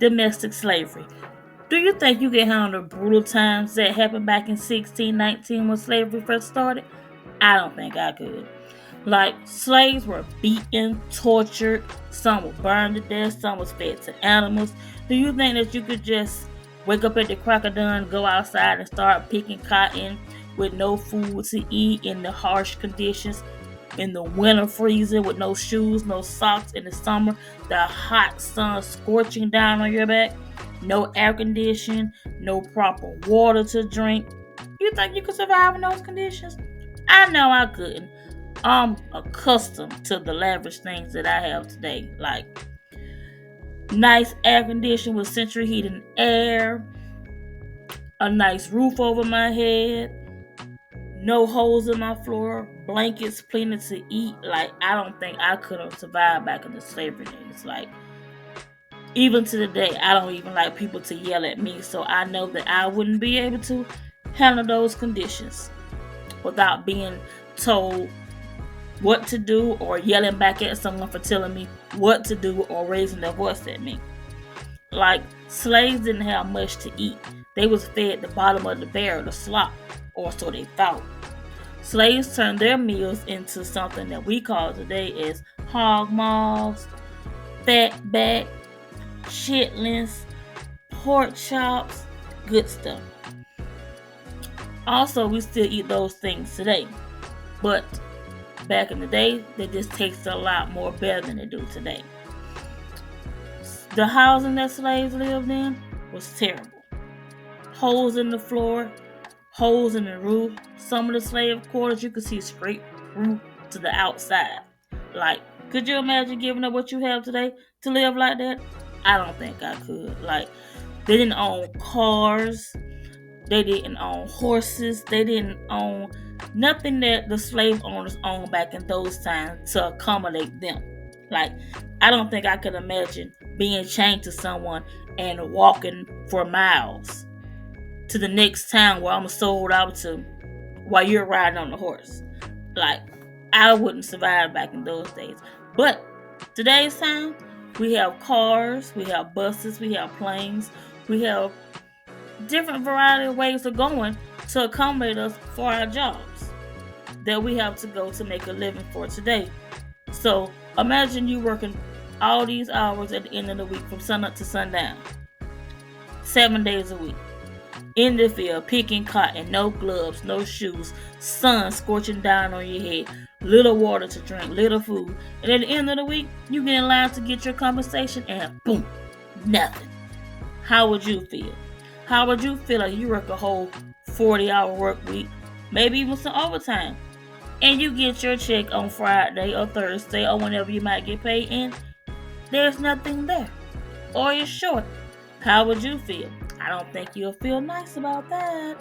Domestic slavery. Do you think you can handle the brutal times that happened back in 1619 when slavery first started? I don't think I could. Like, slaves were beaten, tortured, some were burned to death, some was fed to animals. Do you think that you could just wake up at the crack of dawn, go outside and start picking cotton with no food to eat in the harsh conditions, in the winter freezing with no shoes, no socks, in the summer, the hot sun scorching down on your back, no air conditioning, no proper water to drink? You think you could survive in those conditions? I know I couldn't. I'm accustomed to the lavish things that I have today, like nice air conditioning with central heating air, a nice roof over my head, no holes in my floor, blankets plenty to eat. Like, I don't think I could have survived back in the slavery days. Like, even to the day, I don't even like people to yell at me, so I know that I wouldn't be able to handle those conditions without being told what to do or yelling back at someone for telling me what to do or raising their voice at me. Like, slaves didn't have much to eat. They was fed the bottom of the barrel, the slop, or so they thought. Slaves turned their meals into something that we call today as hog maws, fat back, chitlins, pork chops, good stuff. Also, we still eat those things today, but back in the day, they just tasted a lot more better than they do today. The housing that slaves lived in was terrible. Holes in the floor, holes in the roof. Some of the slave quarters you could see straight through to the outside. Like, could you imagine giving up what you have today to live like that? I don't think I could. Like, they didn't own cars, they didn't own horses, they didn't own nothing that the slave owners owned back in those times to accommodate them. Like, I don't think I could imagine being chained to someone and walking for miles to the next town where I'm sold out to while you're riding on the horse. Like, I wouldn't survive back in those days. But today's time, we have cars, we have buses, we have planes, we have different variety of ways of going to accommodate us for our jobs that we have to go to make a living for today. So imagine you working all these hours at the end of the week from sun up to sundown, 7 days a week, in the field picking cotton, no gloves, no shoes, sun scorching down on your head, little water to drink, little food, and at the end of the week you get in line to get your compensation and boom, nothing. How would you feel? How would you feel like you work a whole 40-hour work week, maybe even some overtime, and you get your check on Friday or Thursday or whenever you might get paid, and there's nothing there, or you're short? How would you feel? I don't think you'll feel nice about that.